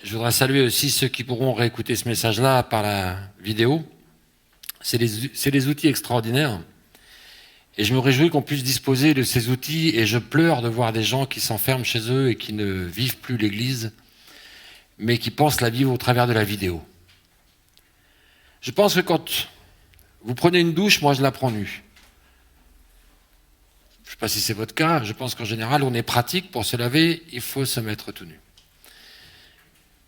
Je voudrais saluer aussi ceux qui pourront réécouter ce message-là par la vidéo. C'est des outils extraordinaires. Et je me réjouis qu'on puisse disposer de ces outils, et je pleure de voir des gens qui s'enferment chez eux et qui ne vivent plus l'Église, mais qui pensent la vivre au travers de la vidéo. Je pense que quand vous prenez une douche, moi je la prends nue. Je ne sais pas si c'est votre cas, je pense qu'en général on est pratique, pour se laver, il faut se mettre tout nu.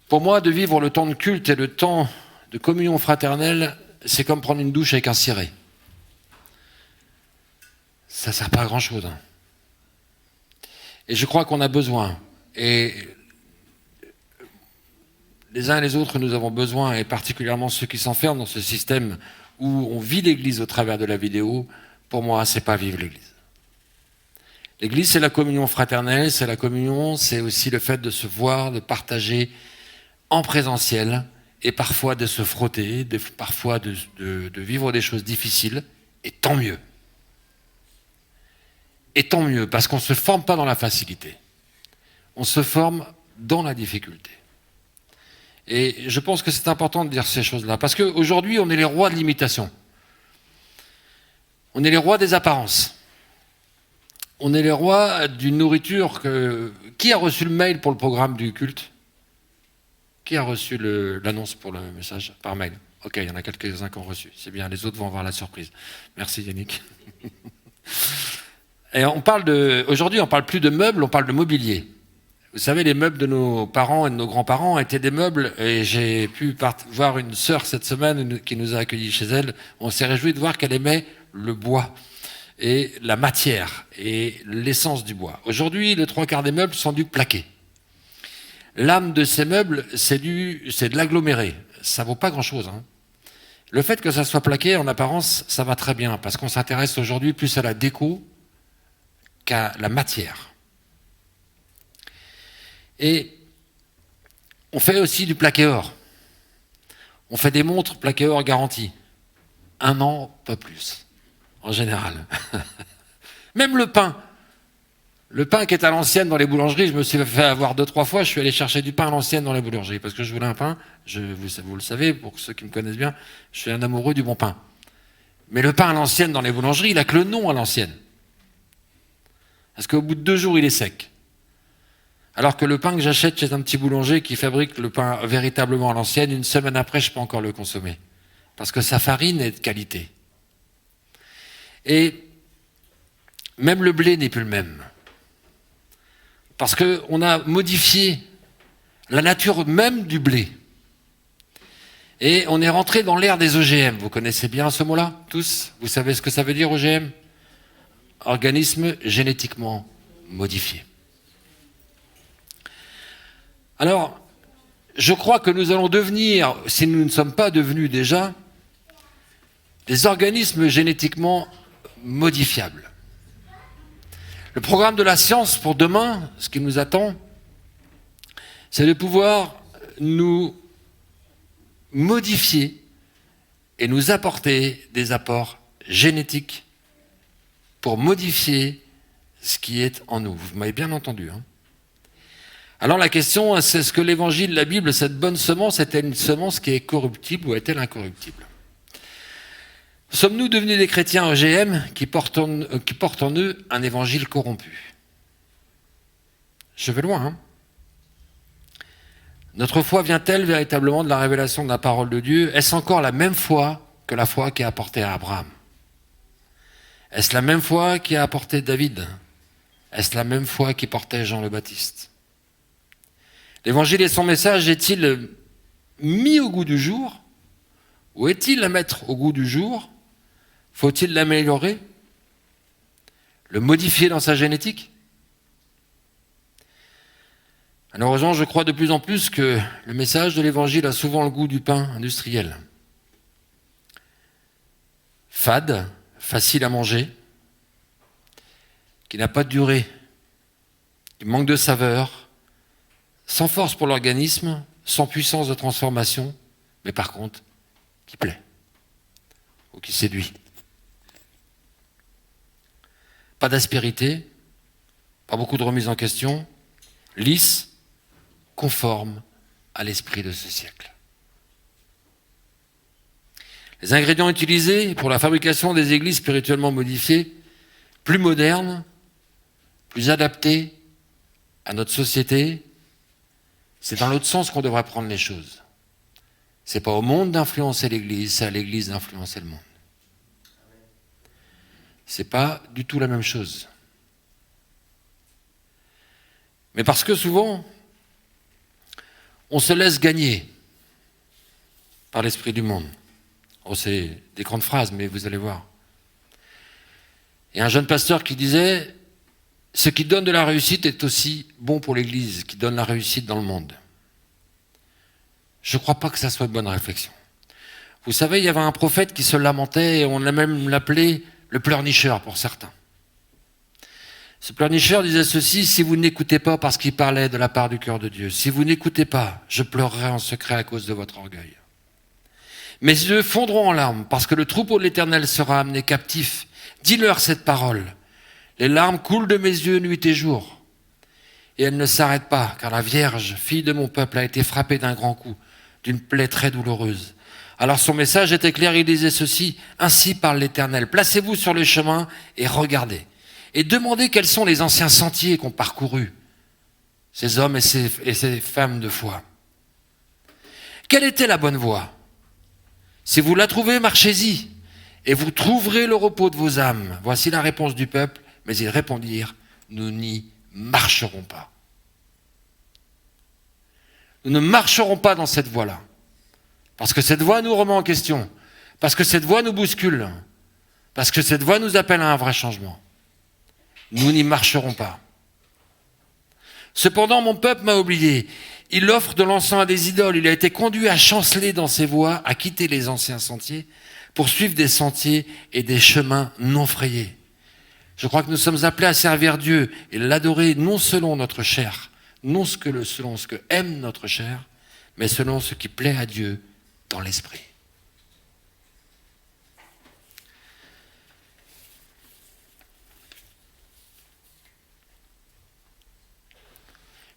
Pour moi, de vivre le temps de culte et le temps de communion fraternelle, c'est comme prendre une douche avec un ciré. Ça ne sert pas à grand-chose. Et je crois qu'on a besoin, et les uns et les autres, nous avons besoin, et particulièrement ceux qui s'enferment dans ce système où on vit l'Église au travers de la vidéo. Pour moi, ce n'est pas vivre l'Église. L'Église, c'est la communion fraternelle, c'est la communion, c'est aussi le fait de se voir, de partager en présentiel, et parfois de se frotter, parfois de vivre des choses difficiles, et tant mieux. Et tant mieux, parce qu'on ne se forme pas dans la facilité. On se forme dans la difficulté. Et je pense que c'est important de dire ces choses-là, parce qu'aujourd'hui, on est les rois de l'imitation. On est les rois des apparences. On est les rois d'une nourriture que... Qui a reçu le mail pour le programme du culte ? Qui a reçu l'annonce pour le message par mail ? Ok, il y en a quelques-uns qui ont reçu. C'est bien, les autres vont avoir la surprise. Merci Yannick. Et aujourd'hui, on ne parle plus de meubles, on parle de mobilier. Vous savez, les meubles de nos parents et de nos grands-parents étaient des meubles, et j'ai pu voir une sœur cette semaine qui nous a accueillis chez elle. On s'est réjoui de voir qu'elle aimait le bois et la matière et l'essence du bois. Aujourd'hui, les 3/4 des meubles sont du plaqué. L'âme de ces meubles, c'est de l'aggloméré. Ça vaut pas grand-chose. Le fait que ça soit plaqué, en apparence, ça va très bien, parce qu'on s'intéresse aujourd'hui plus à la déco qu'à la matière. Et on fait aussi du plaqué or. On fait des montres plaqué or garantie. 1 an, pas plus, en général. Même le pain. Le pain qui est à l'ancienne dans les boulangeries, je me suis fait avoir 2-3 fois, je suis allé chercher du pain à l'ancienne dans les boulangeries, parce que je voulais un pain, vous le savez, pour ceux qui me connaissent bien, je suis un amoureux du bon pain. Mais le pain à l'ancienne dans les boulangeries, il n'a que le nom à l'ancienne. Parce qu'au bout de 2 jours, il est sec. Alors que le pain que j'achète chez un petit boulanger qui fabrique le pain véritablement à l'ancienne, 1 semaine après, je peux encore le consommer. Parce que sa farine est de qualité. Et même le blé n'est plus le même. Parce qu'on a modifié la nature même du blé. Et on est rentré dans l'ère des OGM. Vous connaissez bien ce mot-là, tous ? Vous savez ce que ça veut dire, OGM ? Organisme génétiquement modifié. Alors, je crois que nous allons devenir, si nous ne sommes pas devenus déjà, des organismes génétiquement modifiables. Le programme de la science pour demain, ce qui nous attend, c'est de pouvoir nous modifier et nous apporter des apports génétiques pour modifier ce qui est en nous. Vous m'avez bien entendu. Alors la question, c'est est-ce que l'évangile, la Bible, cette bonne semence, est-elle une semence qui est corruptible ou est-elle incorruptible ? Sommes-nous devenus des chrétiens OGM qui portent en eux un évangile corrompu ? Je vais loin. Notre foi vient-elle véritablement de la révélation de la parole de Dieu ? Est-ce encore la même foi que la foi qui a apporté à Abraham ? Est-ce la même foi qui a apporté David ? Est-ce la même foi qui portait Jean le Baptiste ? L'évangile et son message est-il mis au goût du jour ? Ou est-il à mettre au goût du jour ? Faut-il l'améliorer ? Le modifier dans sa génétique ? Malheureusement, je crois de plus en plus que le message de l'évangile a souvent le goût du pain industriel. Fade, facile à manger, qui n'a pas de durée, qui manque de saveur, sans force pour l'organisme, sans puissance de transformation, mais par contre, qui plaît ou qui séduit. Pas d'aspérité, pas beaucoup de remise en question, lisse, conforme, à l'esprit de ce siècle. Les ingrédients utilisés pour la fabrication des églises spirituellement modifiées, plus modernes, plus adaptées à notre société, c'est dans l'autre sens qu'on devrait prendre les choses. Ce n'est pas au monde d'influencer l'Église, c'est à l'Église d'influencer le monde. Ce n'est pas du tout la même chose. Mais parce que souvent, on se laisse gagner par l'esprit du monde. Oh, c'est des grandes phrases, mais vous allez voir. Il y a un jeune pasteur qui disait « Ce qui donne de la réussite est aussi bon pour l'Église, qui donne la réussite dans le monde. » Je ne crois pas que ça soit une bonne réflexion. Vous savez, il y avait un prophète qui se lamentait, et on a même l'appelé le pleurnicheur pour certains. Ce pleurnicheur disait ceci: si vous n'écoutez pas, parce qu'il parlait de la part du cœur de Dieu, si vous n'écoutez pas, je pleurerai en secret à cause de votre orgueil. Mes yeux fondront en larmes, parce que le troupeau de l'Éternel sera amené captif. Dis-leur cette parole. Les larmes coulent de mes yeux nuit et jour. Et elles ne s'arrêtent pas, car la Vierge, fille de mon peuple, a été frappée d'un grand coup, d'une plaie très douloureuse. Alors son message était clair, il disait ceci: ainsi parle l'Éternel, placez-vous sur le chemin et regardez. Et demandez quels sont les anciens sentiers qu'ont parcourus ces hommes et ces femmes de foi. Quelle était la bonne voie? Si vous la trouvez, marchez-y, et vous trouverez le repos de vos âmes. Voici la réponse du peuple, mais ils répondirent: nous n'y marcherons pas. Nous ne marcherons pas dans cette voie-là, parce que cette voie nous remet en question, parce que cette voie nous bouscule, parce que cette voie nous appelle à un vrai changement. Nous n'y marcherons pas. Cependant, mon peuple m'a oublié. Il offre de l'encens à des idoles. Il a été conduit à chanceler dans ses voies, à quitter les anciens sentiers, pour suivre des sentiers et des chemins non frayés. Je crois que nous sommes appelés à servir Dieu et l'adorer non selon notre chair, non selon ce que aime notre chair, mais selon ce qui plaît à Dieu dans l'esprit.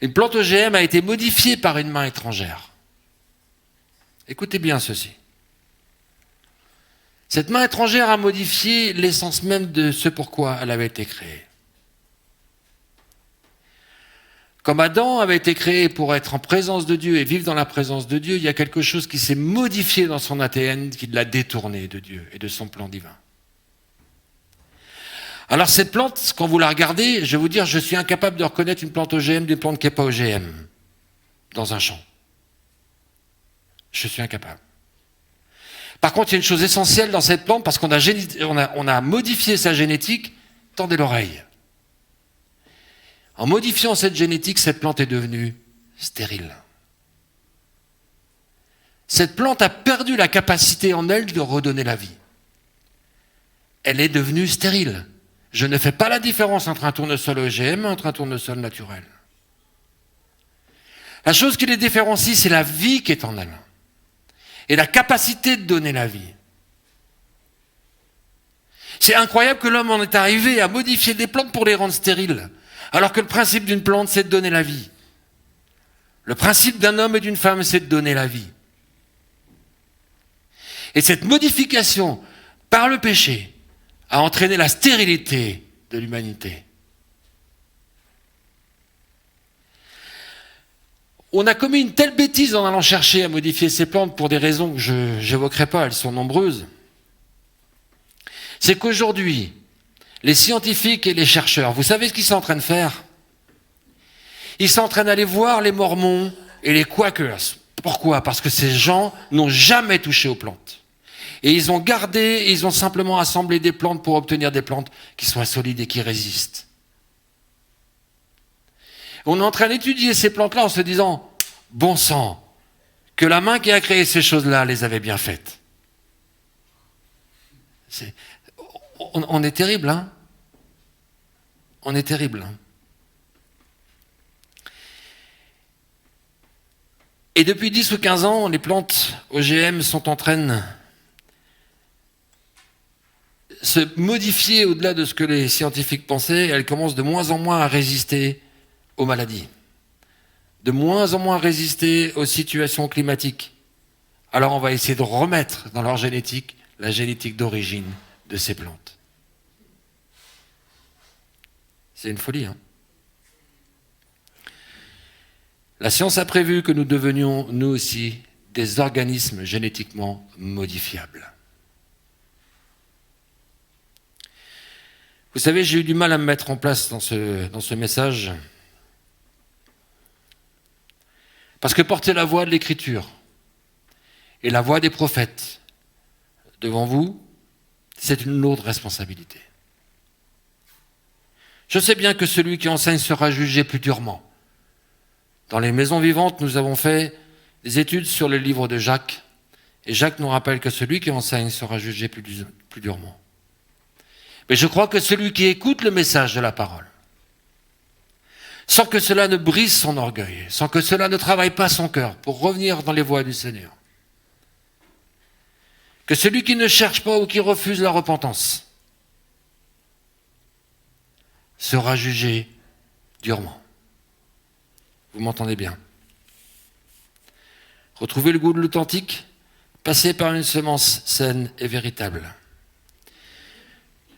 Une plante OGM a été modifiée par une main étrangère. Écoutez bien ceci. Cette main étrangère a modifié l'essence même de ce pourquoi elle avait été créée. Comme Adam avait été créé pour être en présence de Dieu et vivre dans la présence de Dieu, il y a quelque chose qui s'est modifié dans son ADN, qui l'a détourné de Dieu et de son plan divin. Alors cette plante, quand vous la regardez, je vais vous dire, je suis incapable de reconnaître une plante OGM d'une plante qui n'est pas OGM dans un champ. Je suis incapable. Par contre, il y a une chose essentielle dans cette plante, parce qu'on a modifié sa génétique, tendez l'oreille. En modifiant cette génétique, cette plante est devenue stérile. Cette plante a perdu la capacité en elle de redonner la vie. Elle est devenue stérile. Je ne fais pas la différence entre un tournesol OGM et entre un tournesol naturel. La chose qui les différencie, c'est la vie qui est en elle. Et la capacité de donner la vie. C'est incroyable que l'homme en est arrivé à modifier des plantes pour les rendre stériles, alors que le principe d'une plante, c'est de donner la vie. Le principe d'un homme et d'une femme, c'est de donner la vie. Et cette modification par le péché a entraîné la stérilité de l'humanité. On a commis une telle bêtise en allant chercher à modifier ces plantes pour des raisons que je n'évoquerai pas, elles sont nombreuses. C'est qu'aujourd'hui, les scientifiques et les chercheurs, vous savez ce qu'ils sont en train de faire? Ils sont en train d'aller voir les Mormons et les Quakers. Pourquoi? Parce que ces gens n'ont jamais touché aux plantes. Et ils ont simplement assemblé des plantes pour obtenir des plantes qui soient solides et qui résistent. On est en train d'étudier ces plantes-là en se disant, bon sang, que la main qui a créé ces choses-là les avait bien faites. On est terrible, hein? On est terrible, hein? Et depuis 10 ou 15 ans, les plantes OGM sont en train de se modifier au-delà de ce que les scientifiques pensaient. Elles commencent de moins en moins à résister aux maladies. de moins en moins résister aux situations climatiques. Alors on va essayer de remettre dans leur génétique la génétique d'origine de ces plantes. C'est une folie, hein ? La science a prévu que nous devenions, nous aussi, des organismes génétiquement modifiables. Vous savez, j'ai eu du mal à me mettre en place dans ce message, parce que porter la voix de l'Écriture et la voix des prophètes devant vous, c'est une lourde responsabilité. Je sais bien que celui qui enseigne sera jugé plus durement. Dans les maisons vivantes, nous avons fait des études sur le livre de Jacques, et Jacques nous rappelle que celui qui enseigne sera jugé plus durement. Mais je crois que celui qui écoute le message de la parole, sans que cela ne brise son orgueil, sans que cela ne travaille pas son cœur pour revenir dans les voies du Seigneur, que celui qui ne cherche pas ou qui refuse la repentance sera jugé durement. Vous m'entendez bien ? Retrouver le goût de l'authentique, passer par une semence saine et véritable.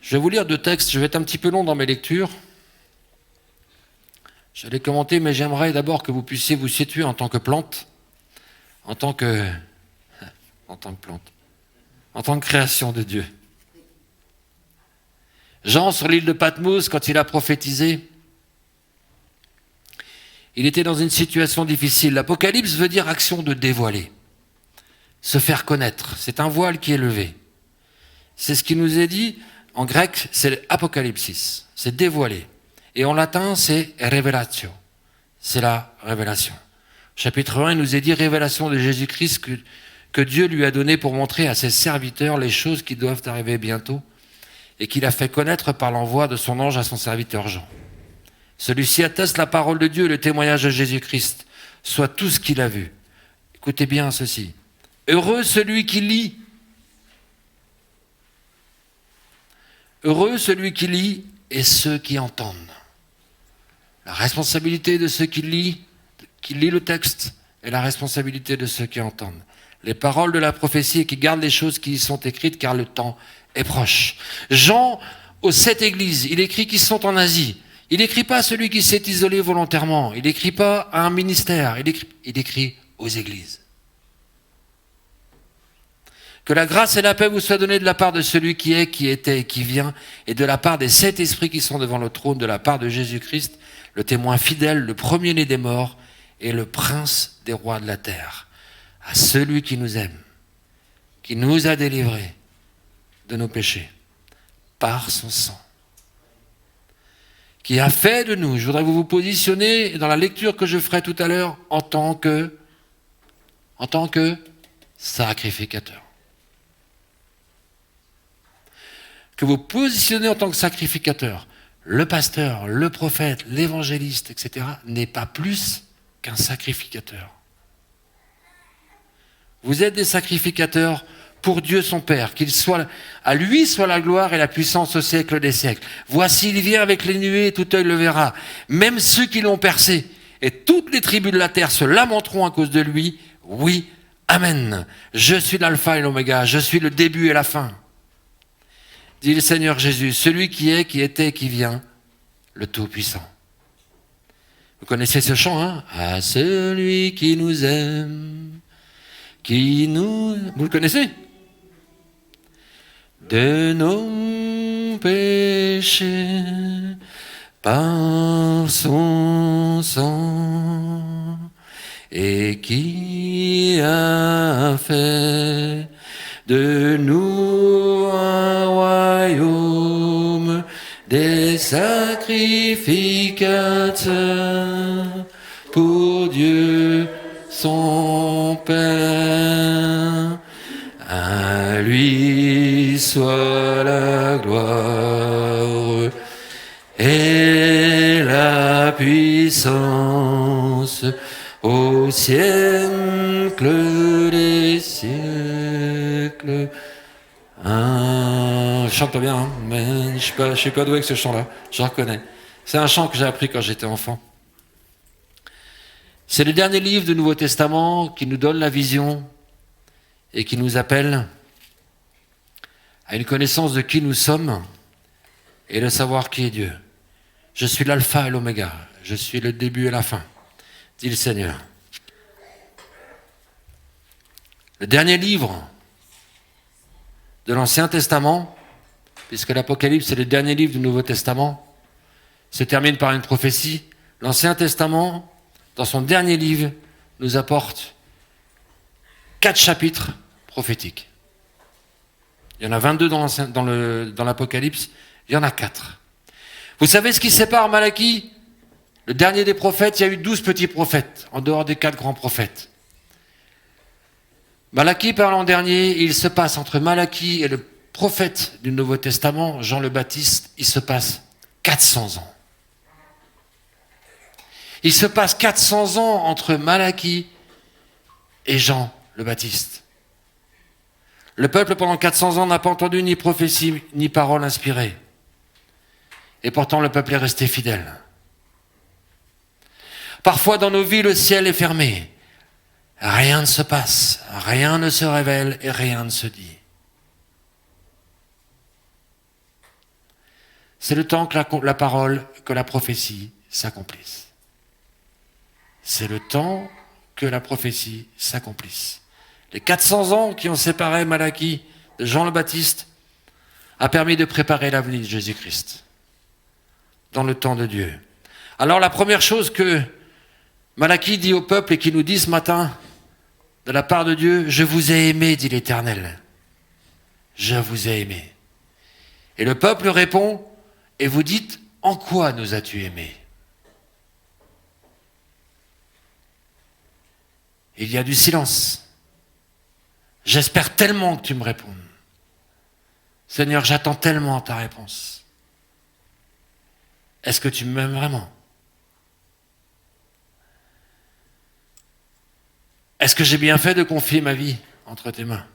Je vais vous lire 2 textes, je vais être un petit peu long dans mes lectures. J'allais commenter, mais j'aimerais d'abord que vous puissiez vous situer en tant que plante, en tant que création de Dieu. Jean, sur l'île de Patmos, quand il a prophétisé, il était dans une situation difficile. L'Apocalypse veut dire action de dévoiler, se faire connaître. C'est un voile qui est levé. C'est ce qui nous est dit, en grec, c'est apocalypsis, c'est dévoiler. Et en latin, c'est revelatio, c'est la révélation. Chapitre 1, il nous est dit révélation de Jésus-Christ que Dieu lui a donné pour montrer à ses serviteurs les choses qui doivent arriver bientôt et qu'il a fait connaître par l'envoi de son ange à son serviteur Jean. Celui-ci atteste la parole de Dieu et le témoignage de Jésus-Christ, soit tout ce qu'il a vu. Écoutez bien ceci. Heureux celui qui lit. Heureux celui qui lit et ceux qui entendent. La responsabilité de ceux qui lit le texte et la responsabilité de ceux qui entendent. Les paroles de la prophétie et qui gardent les choses qui y sont écrites car le temps est proche. Jean, aux 7 églises, il écrit qu'ils sont en Asie. Il n'écrit pas à celui qui s'est isolé volontairement. Il n'écrit pas à un ministère. Il écrit aux églises. Que la grâce et la paix vous soient données de la part de celui qui est, qui était et qui vient, et de la part des 7 esprits qui sont devant le trône, de la part de Jésus-Christ, le témoin fidèle, le premier-né des morts et le prince des rois de la terre. À celui qui nous aime, qui nous a délivrés de nos péchés, par son sang, qui a fait de nous, je voudrais que vous vous positionnez dans la lecture que je ferai tout à l'heure, en tant que sacrificateur. Que vous positionnez en tant que sacrificateur. Le pasteur, le prophète, l'évangéliste, etc., n'est pas plus qu'un sacrificateur. Vous êtes des sacrificateurs pour Dieu son Père, qu'il soit, à lui soit la gloire et la puissance au siècle des siècles. Voici, il vient avec les nuées, tout œil le verra. Même ceux qui l'ont percé, et toutes les tribus de la terre se lamenteront à cause de lui. Oui, amen. Je suis l'alpha et l'oméga, je suis le début et la fin. Dit le Seigneur Jésus, celui qui est, qui était, qui vient, le Tout-Puissant. Vous connaissez ce chant, hein ? À celui qui nous aime, Vous le connaissez ? De nos péchés, par son sang, et qui a fait de nous un royaume des sacrificateurs pour Dieu son Père. À lui soit la gloire et la puissance au siècle des siècles. Je chante pas bien, hein, mais je suis pas doué avec ce chant-là, je reconnais. C'est un chant que j'ai appris quand j'étais enfant. C'est le dernier livre du Nouveau Testament qui nous donne la vision et qui nous appelle à une connaissance de qui nous sommes et de savoir qui est Dieu. Je suis l'alpha et l'oméga, je suis le début et la fin, dit le Seigneur. Le dernier livre de l'Ancien Testament, puisque l'Apocalypse est le dernier livre du Nouveau Testament, se termine par une prophétie. L'Ancien Testament, dans son dernier livre, nous apporte 4 chapitres prophétiques. Il y en a 22 dans l'Apocalypse, il y en a 4. Vous savez ce qui sépare Malachie, le dernier des prophètes? Il y a eu 12 petits prophètes, en dehors des 4 grands prophètes. Malachie parle en dernier, il se passe entre Malachie et le prophète du Nouveau Testament, Jean le Baptiste, il se passe 400 ans. Il se passe 400 ans entre Malachie et Jean le Baptiste. Le peuple, pendant 400 ans, n'a pas entendu ni prophétie, ni parole inspirée. Et pourtant, le peuple est resté fidèle. Parfois, dans nos vies, le ciel est fermé. Rien ne se passe, rien ne se révèle et rien ne se dit. C'est le temps que la parole, que la prophétie s'accomplisse. C'est le temps que la prophétie s'accomplisse. Les 400 ans qui ont séparé Malachie de Jean le Baptiste a permis de préparer l'avenir de Jésus-Christ dans le temps de Dieu. Alors la première chose que Malachie dit au peuple et qui nous dit ce matin, de la part de Dieu, je vous ai aimé, dit l'Éternel. Je vous ai aimé. Et le peuple répond, et vous dites, en quoi nous as-tu aimés? Il y a du silence. J'espère tellement que tu me répondes. Seigneur, j'attends tellement ta réponse. Est-ce que tu m'aimes vraiment? Est-ce que j'ai bien fait de confier ma vie entre tes mains?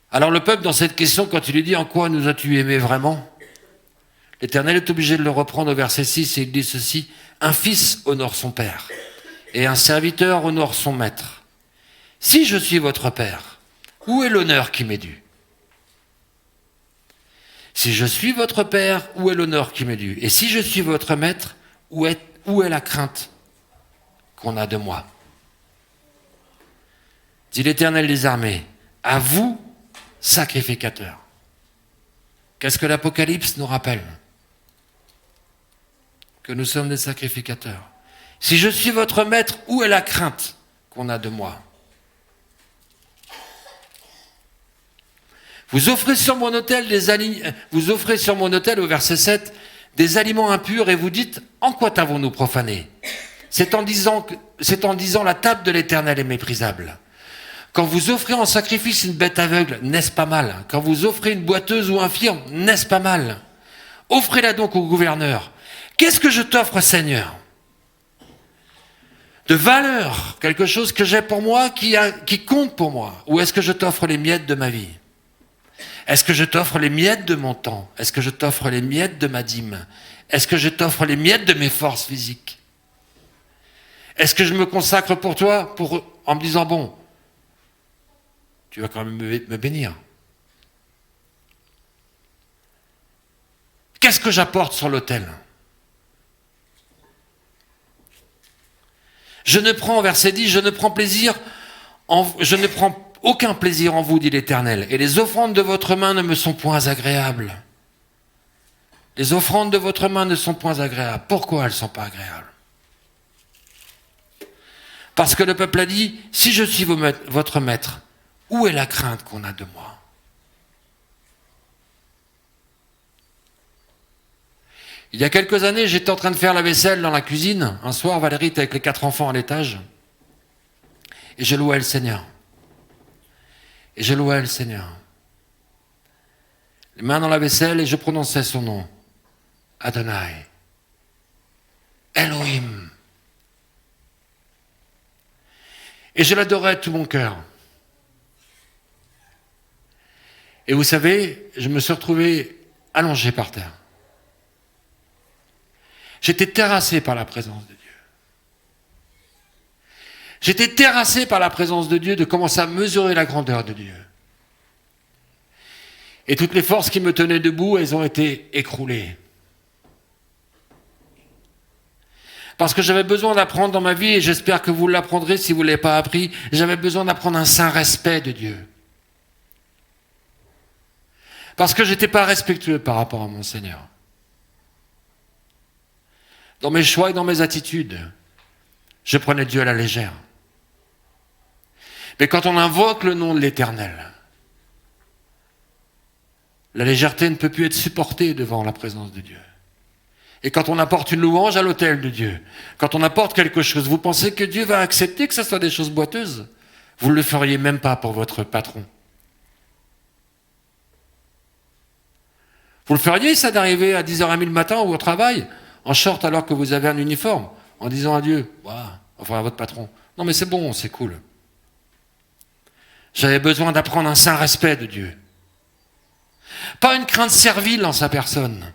Alors le peuple, dans cette question, quand il lui dit « En quoi nous as-tu aimé vraiment ?» l'Éternel est obligé de le reprendre au verset 6 et il dit ceci « Un fils honore son père et un serviteur honore son maître. Si je suis votre père, où est l'honneur qui m'est dû? Si je suis votre père, où est l'honneur qui m'est dû? Et si je suis votre maître, où est la crainte qu'on a de moi? Dit l'Éternel des armées, à vous, sacrificateurs. » Qu'est-ce que l'Apocalypse nous rappelle? Que nous sommes des sacrificateurs. Si je suis votre maître, où est la crainte qu'on a de moi? Vous offrez sur mon autel au verset 7 des aliments impurs et vous dites, en quoi t'avons-nous profané? C'est en disant la table de l'Éternel est méprisable. Quand vous offrez en sacrifice une bête aveugle, n'est-ce pas mal? Quand vous offrez une boiteuse ou infirme, n'est-ce pas mal? Offrez-la donc au gouverneur. Qu'est-ce que je t'offre, Seigneur? De valeur, quelque chose que j'ai pour moi, qui compte pour moi? Ou est-ce que je t'offre les miettes de ma vie? Est-ce que je t'offre les miettes de mon temps? Est-ce que je t'offre les miettes de ma dîme? Est-ce que je t'offre les miettes de mes forces physiques? Est-ce que je me consacre pour toi en me disant, bon, tu vas quand même me bénir. Qu'est-ce que j'apporte sur l'autel? Je ne prends, verset 10, je ne prends aucun plaisir en vous, dit l'Éternel, et les offrandes de votre main ne me sont point agréables. Les offrandes de votre main ne sont point agréables. Pourquoi elles ne sont pas agréables? Parce que le peuple a dit, si je suis votre maître, où est la crainte qu'on a de moi? Il y a quelques années, j'étais en train de faire la vaisselle dans la cuisine. Un soir, Valérie était avec les 4 enfants à l'étage. Et je louais le Seigneur. Les mains dans la vaisselle et je prononçais son nom. Adonai. Elohim. Et je l'adorais de tout mon cœur. Et vous savez, je me suis retrouvé allongé par terre. J'étais terrassé par la présence de Dieu. J'étais terrassé par la présence de Dieu, de commencer à mesurer la grandeur de Dieu. Et toutes les forces qui me tenaient debout, elles ont été écroulées. Parce que j'avais besoin d'apprendre dans ma vie, et j'espère que vous l'apprendrez si vous ne l'avez pas appris, j'avais besoin d'apprendre un saint respect de Dieu. Parce que je n'étais pas respectueux par rapport à mon Seigneur. Dans mes choix et dans mes attitudes, je prenais Dieu à la légère. Mais quand on invoque le nom de l'Éternel, la légèreté ne peut plus être supportée devant la présence de Dieu. Et quand on apporte une louange à l'autel de Dieu, quand on apporte quelque chose, vous pensez que Dieu va accepter que ce soit des choses boiteuses? Vous ne le feriez même pas pour votre patron. Vous le feriez, ça, d'arriver à 10h30 le matin au travail, en short alors que vous avez un uniforme, en disant à Dieu, enfin à votre patron, non mais c'est bon, c'est cool. J'avais besoin d'apprendre un saint respect de Dieu. Pas une crainte servile en sa personne.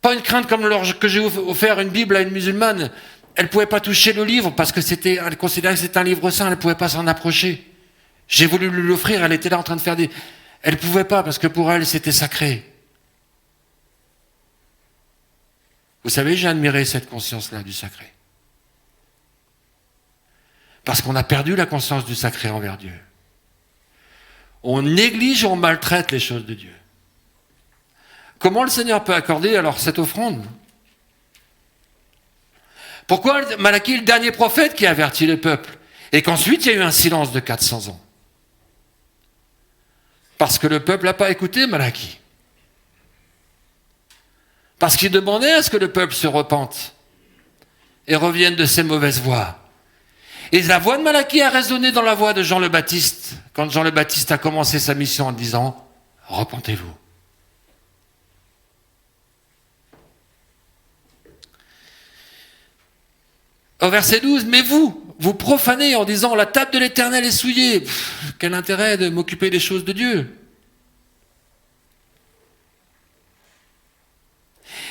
Pas une crainte comme lorsque j'ai offert une Bible à une musulmane. Elle ne pouvait pas toucher le livre parce que elle considérait que c'était un livre saint, elle ne pouvait pas s'en approcher. J'ai voulu lui l'offrir, elle était là en train de faire des... Elle ne pouvait pas parce que pour elle, c'était sacré. Vous savez, j'ai admiré cette conscience-là du sacré. Parce qu'on a perdu la conscience du sacré envers Dieu. On néglige et on maltraite les choses de Dieu. Comment le Seigneur peut accorder alors cette offrande? Pourquoi Malachie est le dernier prophète qui a averti le peuple et qu'ensuite il y a eu un silence de 400 ans? Parce que le peuple n'a pas écouté Malachie. Parce qu'il demandait à ce que le peuple se repente et revienne de ses mauvaises voies. Et la voix de Malachie a résonné dans la voix de Jean le Baptiste, quand Jean le Baptiste a commencé sa mission en disant « Repentez-vous ». Au verset 12, « Mais vous profanez en disant « La table de l'Éternel est souillée ». Quel intérêt de m'occuper des choses de Dieu?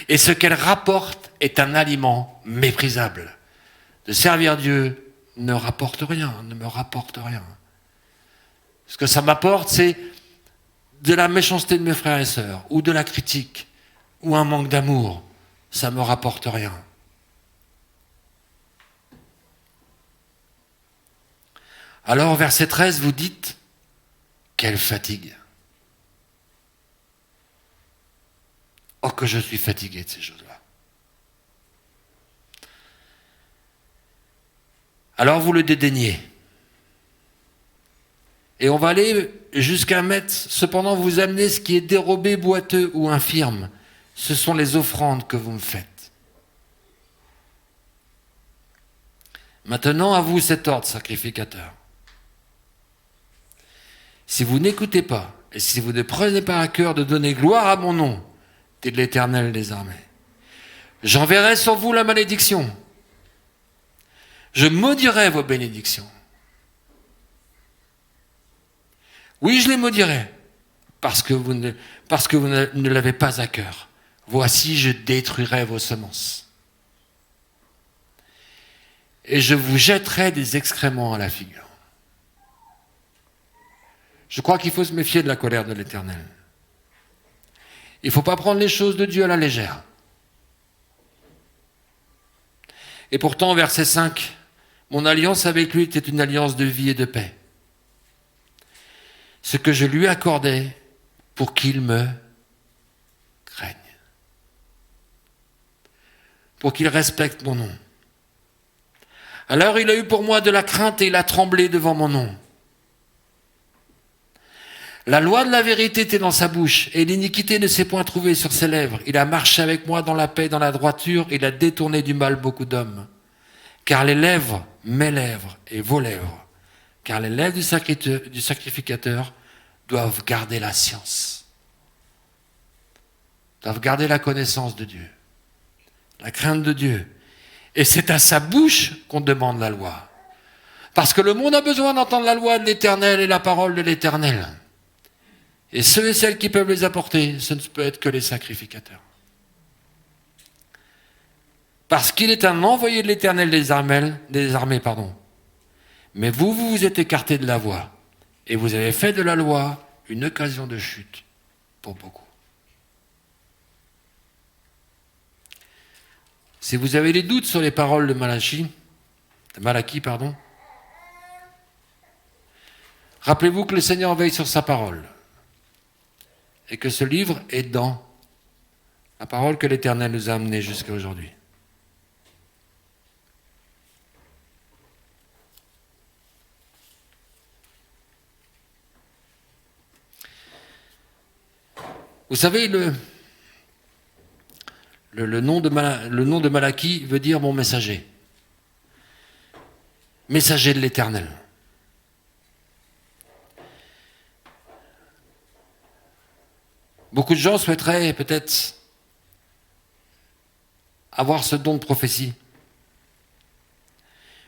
Et ce qu'elle rapporte est un aliment méprisable. De servir Dieu ne rapporte rien, ne me rapporte rien. Ce que ça m'apporte, c'est de la méchanceté de mes frères et sœurs, ou de la critique, ou un manque d'amour. Ça ne me rapporte rien. Alors, verset 13, vous dites, quelle fatigue. Oh, que je suis fatigué de ces choses-là. Alors vous le dédaignez. Et on va aller jusqu'à mettre, cependant vous amenez ce qui est dérobé, boiteux ou infirme. Ce sont les offrandes que vous me faites. Maintenant, à vous cet ordre, sacrificateur. Si vous n'écoutez pas, et si vous ne prenez pas à cœur de donner gloire à mon nom, dit l'Éternel des armées, j'enverrai sur vous la malédiction. Je maudirai vos bénédictions. Oui, je les maudirai, parce que vous ne l'avez pas à cœur. Voici, je détruirai vos semences. Et je vous jetterai des excréments à la figure. Je crois qu'il faut se méfier de la colère de l'Éternel. Il ne faut pas prendre les choses de Dieu à la légère. Et pourtant, verset 5, mon alliance avec lui était une alliance de vie et de paix. Ce que je lui accordais pour qu'il me craigne. Pour qu'il respecte mon nom. Alors il a eu pour moi de la crainte et il a tremblé devant mon nom. La loi de la vérité était dans sa bouche, et l'iniquité ne s'est point trouvée sur ses lèvres. Il a marché avec moi dans la paix, dans la droiture, il a détourné du mal beaucoup d'hommes. Car les lèvres, mes lèvres et vos lèvres, car les lèvres du sacrificateur doivent garder la science, doivent garder la connaissance de Dieu, la crainte de Dieu. Et c'est à sa bouche qu'on demande la loi. Parce que le monde a besoin d'entendre la loi de l'Éternel et la parole de l'Éternel. Et ceux et celles qui peuvent les apporter, ce ne peut être que les sacrificateurs. parce qu'il est un envoyé de l'Éternel des armées, Mais vous vous êtes écarté de la voie, et vous avez fait de la loi une occasion de chute pour beaucoup. Si vous avez des doutes sur les paroles de Malachie, rappelez-vous que le Seigneur veille sur sa parole, et que ce livre est dans la parole que l'Éternel nous a amenée jusqu'à aujourd'hui. Vous savez, le nom de Malachie veut dire mon messager. Messager de l'Éternel. Beaucoup de gens souhaiteraient peut-être avoir ce don de prophétie.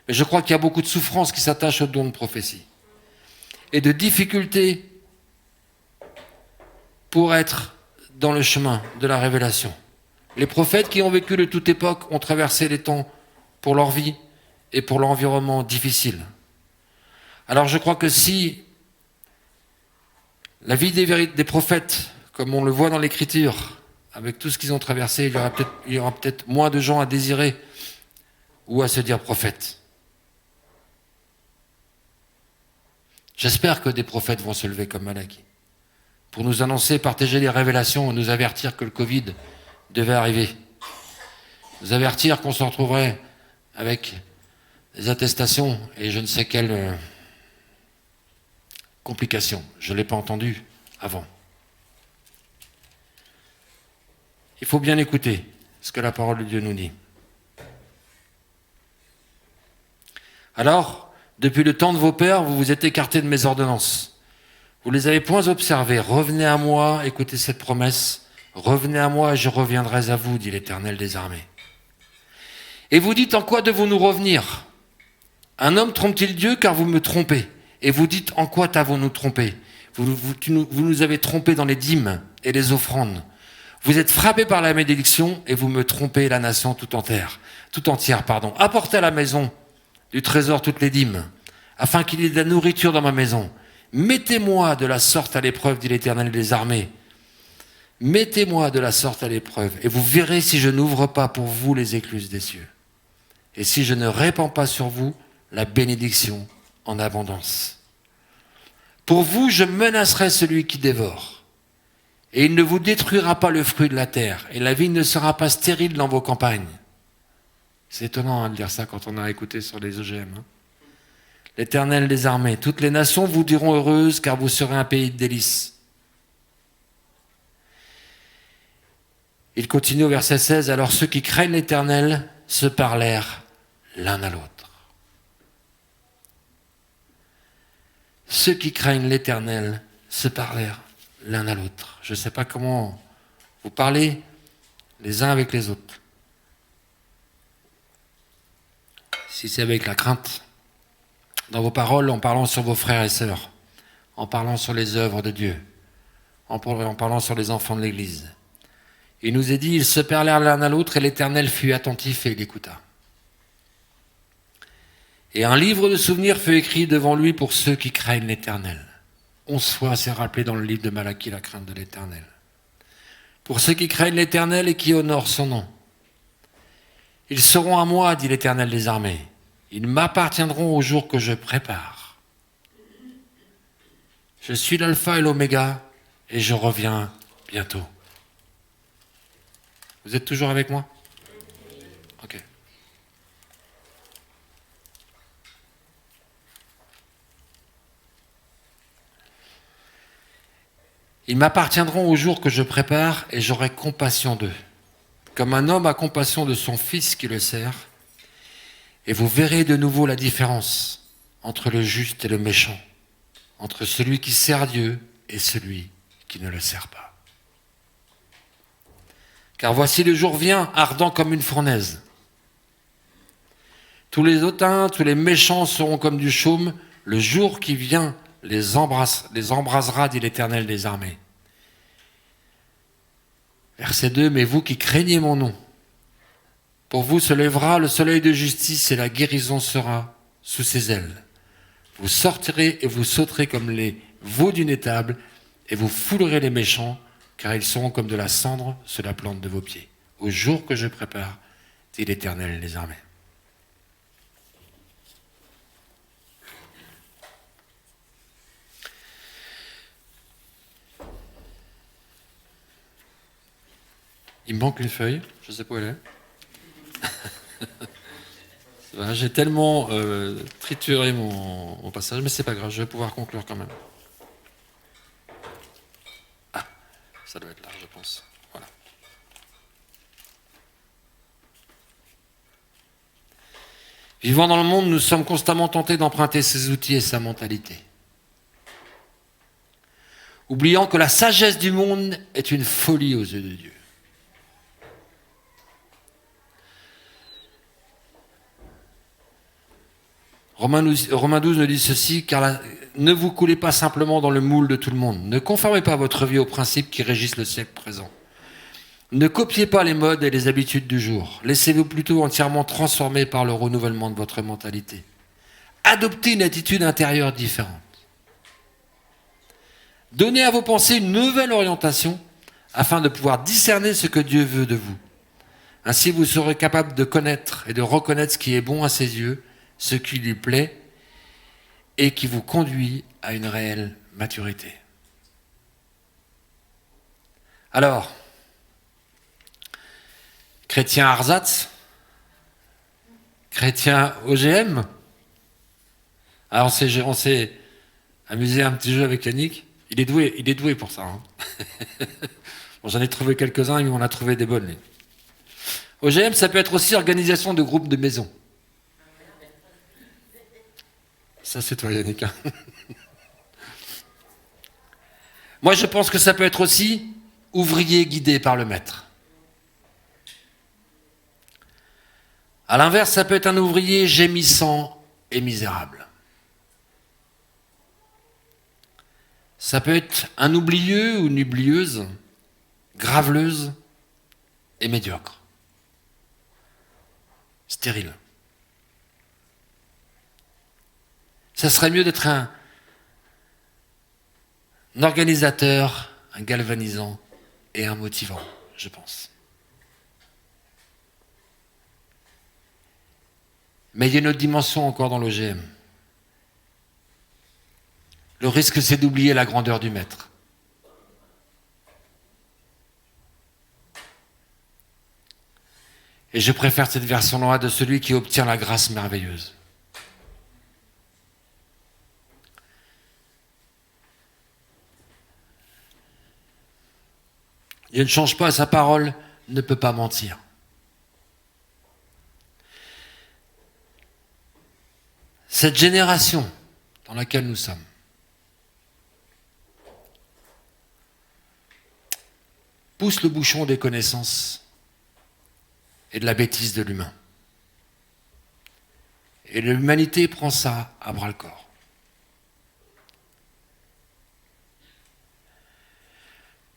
Mais je crois qu'il y a beaucoup de souffrances qui s'attachent au don de prophétie. Et de difficultés pour être dans le chemin de la révélation. Les prophètes qui ont vécu de toute époque ont traversé les temps pour leur vie et pour l'environnement difficile. Alors je crois que si la vie des prophètes, comme on le voit dans l'Écriture, avec tout ce qu'ils ont traversé, il y aura peut-être moins de gens à désirer ou à se dire prophète. J'espère que des prophètes vont se lever comme Malachie pour nous annoncer, partager les révélations, nous avertir que le Covid devait arriver, nous avertir qu'on se retrouverait avec des attestations et je ne sais quelles complications. Je ne l'ai pas entendu avant. Il faut bien écouter ce que la parole de Dieu nous dit. Alors, depuis le temps de vos pères, vous vous êtes écartés de mes ordonnances. Vous ne les avez point observées. Revenez à moi, écoutez cette promesse. Revenez à moi et je reviendrai à vous, dit l'Éternel des armées. Et vous dites, en quoi devons-nous revenir ? Un homme trompe-t-il Dieu car vous me trompez ? Et vous dites, en quoi t'avons-nous trompé ? Vous nous avez trompés dans les dîmes et les offrandes. Vous êtes frappés par la malédiction et vous me trompez la nation tout entière. Apportez à la maison du trésor toutes les dîmes, afin qu'il y ait de la nourriture dans ma maison. Mettez-moi de la sorte à l'épreuve, dit l'Éternel des armées. Mettez-moi de la sorte à l'épreuve, et vous verrez si je n'ouvre pas pour vous les écluses des cieux, et si je ne répands pas sur vous la bénédiction en abondance. Pour vous, je menacerai celui qui dévore, et il ne vous détruira pas le fruit de la terre, et la vigne ne sera pas stérile dans vos campagnes. C'est étonnant de dire ça quand on a écouté sur les OGM. L'Éternel des armées, toutes les nations vous diront heureuses, car vous serez un pays de délices. Il continue au verset 16, alors ceux qui craignent l'Éternel se parlèrent l'un à l'autre. Ceux qui craignent l'Éternel se parlèrent l'un à l'autre. Je ne sais pas comment vous parlez les uns avec les autres. Si c'est avec la crainte, dans vos paroles, en parlant sur vos frères et sœurs, en parlant sur les œuvres de Dieu, en parlant sur les enfants de l'Église. Il nous est dit, ils se parlèrent l'un à l'autre et l'Éternel fut attentif et il écouta. Et un livre de souvenirs fut écrit devant lui pour ceux qui craignent l'Éternel. 11 fois c'est rappelé dans le livre de Malachie la crainte de l'Éternel. Pour ceux qui craignent l'Éternel et qui honorent son nom. Ils seront à moi, dit l'Éternel des armées. Ils m'appartiendront au jour que je prépare. Je suis l'alpha et l'oméga et je reviens bientôt. Vous êtes toujours avec moi ? Ok. Ils m'appartiendront au jour que je prépare et j'aurai compassion d'eux, comme un homme a compassion de son fils qui le sert. Et vous verrez de nouveau la différence entre le juste et le méchant, entre celui qui sert Dieu et celui qui ne le sert pas. Car voici le jour vient, ardent comme une fournaise. Tous les hautains, tous les méchants seront comme du chaume. Le jour qui vient les embrasera, dit l'Éternel des armées. Verset 2, mais vous qui craignez mon nom, Pour vous se lèvera le soleil de justice et la guérison sera sous ses ailes. Vous sortirez et vous sauterez comme les veaux d'une étable et vous foulerez les méchants, car ils seront comme de la cendre sur la plante de vos pieds. Au jour que je prépare, dit l'Éternel des armées. Il me manque une feuille, je ne sais pas où elle est. J'ai tellement trituré mon passage, mais c'est pas grave, je vais pouvoir conclure quand même. Ah, ça doit être là, je pense. Voilà. Vivant dans le monde, nous sommes constamment tentés d'emprunter ses outils et sa mentalité. Oubliant que la sagesse du monde est une folie aux yeux de Dieu. Romains 12 nous dit ceci, car ne vous coulez pas simplement dans le moule de tout le monde. Ne conformez pas votre vie aux principes qui régissent le siècle présent. Ne copiez pas les modes et les habitudes du jour. Laissez-vous plutôt entièrement transformer par le renouvellement de votre mentalité. Adoptez une attitude intérieure différente. Donnez à vos pensées une nouvelle orientation afin de pouvoir discerner ce que Dieu veut de vous. Ainsi, vous serez capable de connaître et de reconnaître ce qui est bon à ses yeux, ce qui lui plaît et qui vous conduit à une réelle maturité. Alors, chrétien Arsatz, chrétien OGM, alors on s'est amusé à un petit jeu avec Yannick, il est doué pour ça. Hein. Bon, j'en ai trouvé quelques-uns, mais on a trouvé des bonnes. OGM, ça peut être aussi organisation de groupes de maison. Ça, c'est toi, Yannick. Hein. Moi, je pense que ça peut être aussi ouvrier guidé par le maître. À l'inverse, ça peut être un ouvrier gémissant et misérable. Ça peut être un oublieux ou une oublieuse, graveleuse et médiocre. Stérile. Ça serait mieux d'être un organisateur, un galvanisant et un motivant, je pense. Mais il y a une autre dimension encore dans l'OGM. Le risque, c'est d'oublier la grandeur du maître. Et je préfère cette version-là de celui qui obtient la grâce merveilleuse. Dieu ne change pas, sa parole ne peut pas mentir. Cette génération dans laquelle nous sommes pousse le bouchon des connaissances et de la bêtise de l'humain. Et l'humanité prend ça à bras-le-corps.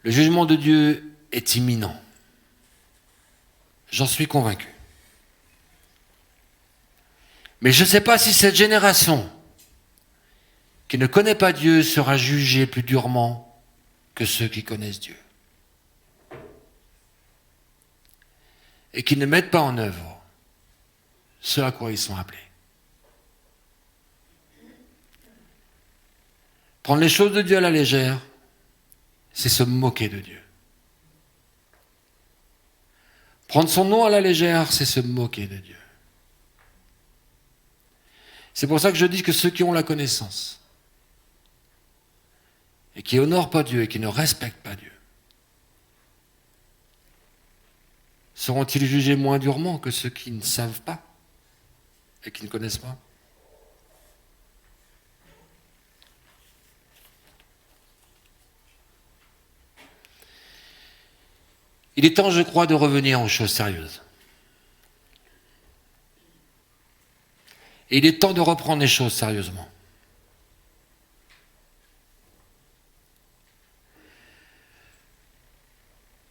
Le jugement de Dieu est imminent. J'en suis convaincu. Mais je ne sais pas si cette génération qui ne connaît pas Dieu sera jugée plus durement que ceux qui connaissent Dieu. Et qui ne mettent pas en œuvre ce à quoi ils sont appelés. Prendre les choses de Dieu à la légère, c'est se moquer de Dieu. Prendre son nom à la légère, c'est se moquer de Dieu. C'est pour ça que je dis que ceux qui ont la connaissance et qui honorent pas Dieu et qui ne respectent pas Dieu, seront-ils jugés moins durement que ceux qui ne savent pas et qui ne connaissent pas ? Il est temps, je crois, de revenir aux choses sérieuses. Et il est temps de reprendre les choses sérieusement.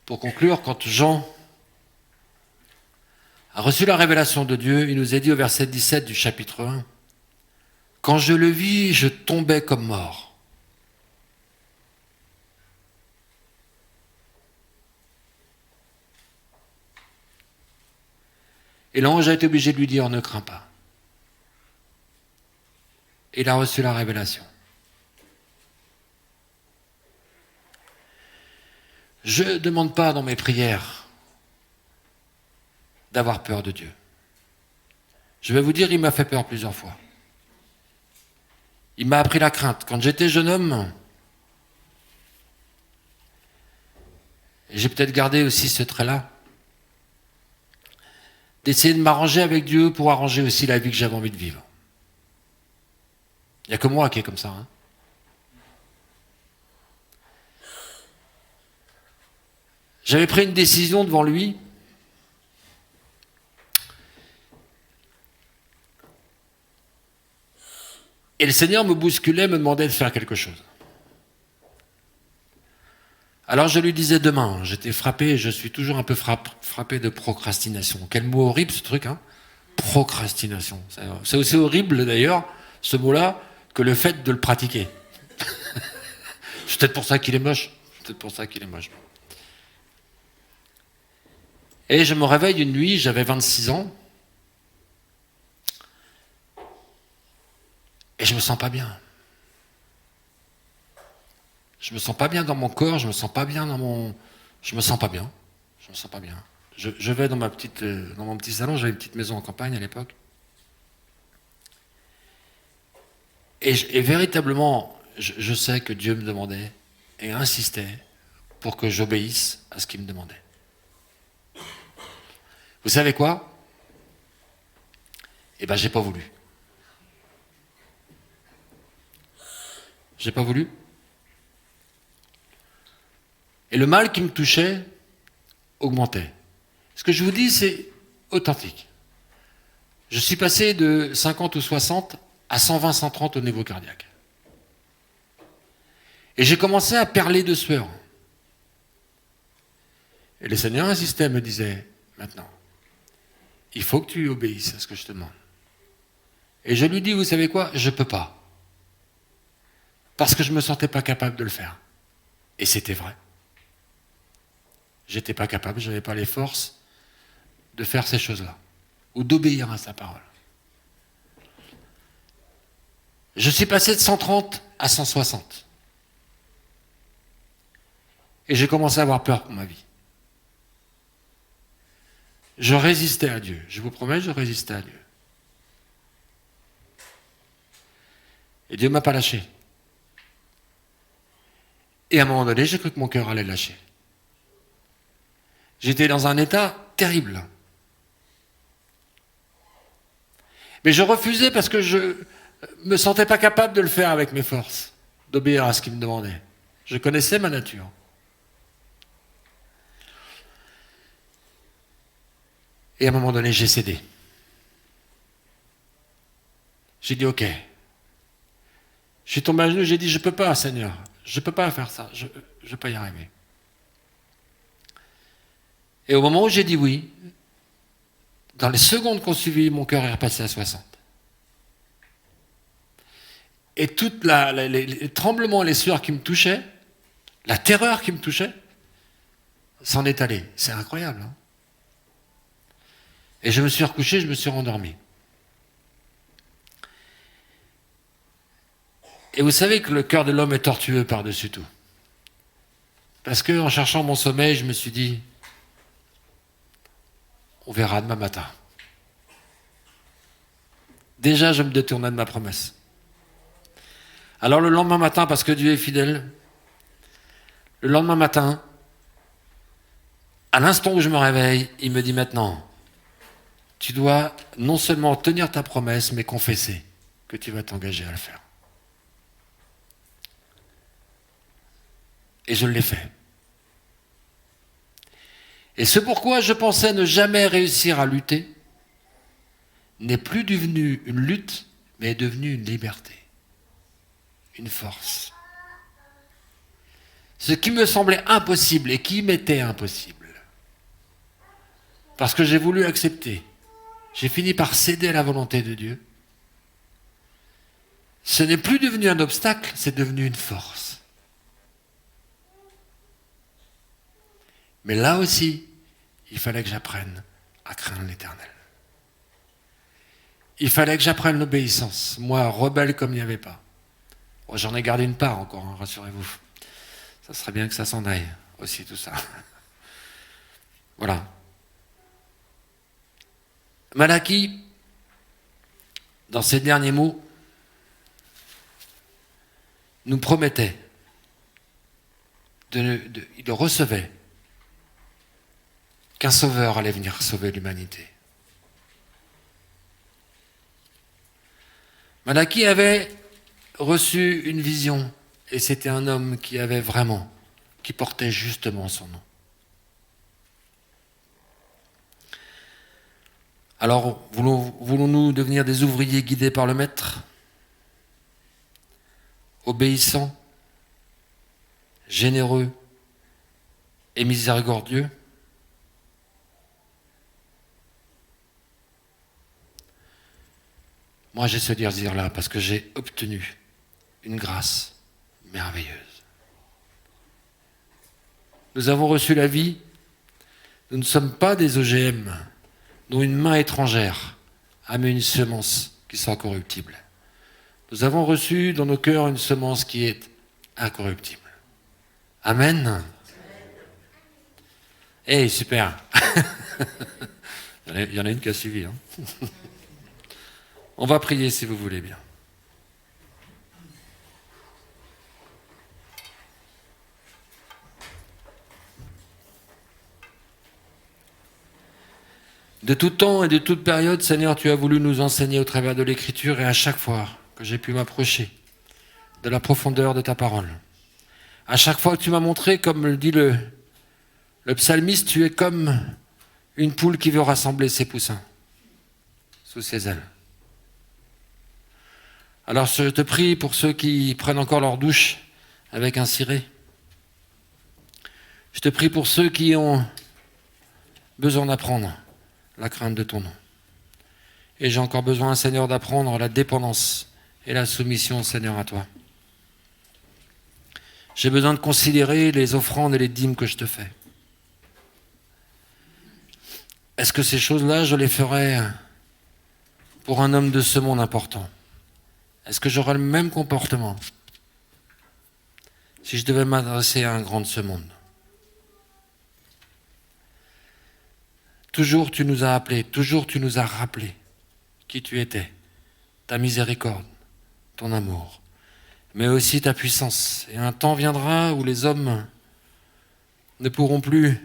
Pour conclure, quand Jean a reçu la révélation de Dieu. Il nous est dit au verset 17 du chapitre 1, « Quand je le vis, je tombais comme mort. » Et l'ange a été obligé de lui dire, « Ne crains pas. » Il a reçu la révélation. Je ne demande pas dans mes prières d'avoir peur de Dieu. Je vais vous dire, il m'a fait peur plusieurs fois. Il m'a appris la crainte. Quand j'étais jeune homme, j'ai peut-être gardé aussi ce trait-là, d'essayer de m'arranger avec Dieu pour arranger aussi la vie que j'avais envie de vivre. Il n'y a que moi qui est comme ça. Hein. J'avais pris une décision devant lui. Et le Seigneur me bousculait, me demandait de faire quelque chose. Alors je lui disais demain, j'étais frappé, je suis toujours un peu frappé de procrastination. Quel mot horrible ce truc, hein? Procrastination. C'est aussi horrible d'ailleurs, ce mot-là, que le fait de le pratiquer. C'est peut-être pour ça qu'il est moche. C'est peut-être pour ça qu'il est moche. Et je me réveille une nuit, j'avais 26 ans, et je me sens pas bien. Je me sens pas bien dans mon corps, je me sens pas bien dans mon... Je me sens pas bien. Je me sens pas bien. Je vais dans mon petit salon, j'avais une petite maison en campagne à l'époque. Et véritablement, je sais que Dieu me demandait et insistait pour que j'obéisse à ce qu'il me demandait. Vous savez quoi? Eh bien, j'ai pas voulu. J'ai pas voulu. Et le mal qui me touchait augmentait. Ce que je vous dis, c'est authentique. Je suis passé de 50 ou 60 à 120, 130 au niveau cardiaque. Et j'ai commencé à perler de sueur. Et le Seigneur insistait, me disait, maintenant, il faut que tu obéisses à ce que je te demande. Et je lui dis, vous savez quoi? Je ne peux pas. Parce que je ne me sentais pas capable de le faire. Et c'était vrai. J'étais pas capable, je n'avais pas les forces de faire ces choses-là. Ou d'obéir à sa parole. Je suis passé de 130 à 160. Et j'ai commencé à avoir peur pour ma vie. Je résistais à Dieu. Je vous promets, je résistais à Dieu. Et Dieu ne m'a pas lâché. Et à un moment donné, j'ai cru que mon cœur allait lâcher. J'étais dans un état terrible. Mais je refusais parce que je me sentais pas capable de le faire avec mes forces, d'obéir à ce qu'il me demandait. Je connaissais ma nature. Et à un moment donné, j'ai cédé. J'ai dit ok. Je suis tombé à genoux, j'ai dit je ne peux pas, Seigneur. Je ne peux pas faire ça. Je ne vais pas y arriver. Et au moment où j'ai dit oui, dans les secondes qu'on suivi, mon cœur est repassé à 60. Et tous les tremblements, les sueurs qui me touchaient, la terreur qui me touchait, s'en est allé. C'est incroyable. Hein? Et je me suis recouché, je me suis rendormi. Et vous savez que le cœur de l'homme est tortueux par-dessus tout. Parce qu'en cherchant mon sommeil, je me suis dit, on verra demain matin. Déjà, je me détournais de ma promesse. Alors le lendemain matin, parce que Dieu est fidèle, le lendemain matin, à l'instant où je me réveille, il me dit maintenant, tu dois non seulement tenir ta promesse, mais confesser que tu vas t'engager à le faire. Et je l'ai fait. Et ce pourquoi je pensais ne jamais réussir à lutter n'est plus devenu une lutte, mais est devenu une liberté, une force. Ce qui me semblait impossible et qui m'était impossible parce que j'ai voulu accepter, j'ai fini par céder à la volonté de Dieu, ce n'est plus devenu un obstacle, c'est devenu une force. Mais là aussi, il fallait que j'apprenne à craindre l'Éternel. Il fallait que j'apprenne l'obéissance. Moi, rebelle comme il n'y avait pas. Bon, j'en ai gardé une part encore, hein, rassurez-vous. Ça serait bien que ça s'en aille aussi, tout ça. Voilà. Malachie, dans ses derniers mots, nous promettait, il recevait qu'un sauveur allait venir sauver l'humanité. Malachie avait reçu une vision, et c'était un homme qui portait justement son nom. Alors, voulons-nous devenir des ouvriers guidés par le Maître, obéissants, généreux et miséricordieux? Moi, j'ai ce désir-là parce que j'ai obtenu une grâce merveilleuse. Nous avons reçu la vie. Nous ne sommes pas des OGM dont une main étrangère a mis une semence qui sera corruptible. Nous avons reçu dans nos cœurs une semence qui est incorruptible. Amen. Hey, super. Il y en a une qui a suivi. Hein. On va prier si vous voulez bien. De tout temps et de toute période, Seigneur, tu as voulu nous enseigner au travers de l'Écriture, et à chaque fois que j'ai pu m'approcher de la profondeur de ta parole, à chaque fois que tu m'as montré, comme le dit le psalmiste, tu es comme une poule qui veut rassembler ses poussins sous ses ailes. Alors je te prie pour ceux qui prennent encore leur douche avec un ciré. Je te prie pour ceux qui ont besoin d'apprendre la crainte de ton nom. Et j'ai encore besoin, Seigneur, d'apprendre la dépendance et la soumission, Seigneur, à toi. J'ai besoin de considérer les offrandes et les dîmes que je te fais. Est-ce que ces choses-là, je les ferais pour un homme de ce monde important? Est-ce que j'aurais le même comportement si je devais m'adresser à un grand de ce monde? Toujours tu nous as appelés, toujours tu nous as rappelé qui tu étais, ta miséricorde, ton amour, mais aussi ta puissance. Et un temps viendra où les hommes ne pourront plus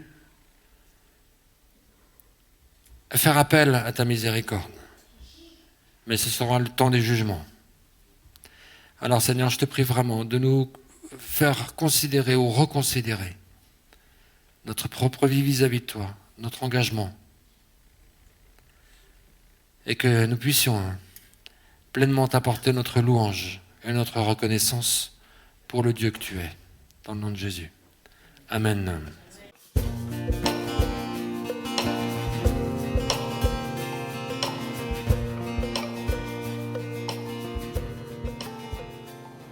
faire appel à ta miséricorde, mais ce sera le temps des jugements. Alors Seigneur, je te prie vraiment de nous faire considérer ou reconsidérer notre propre vie vis-à-vis de toi, notre engagement, et que nous puissions pleinement t'apporter notre louange et notre reconnaissance pour le Dieu que tu es, dans le nom de Jésus. Amen.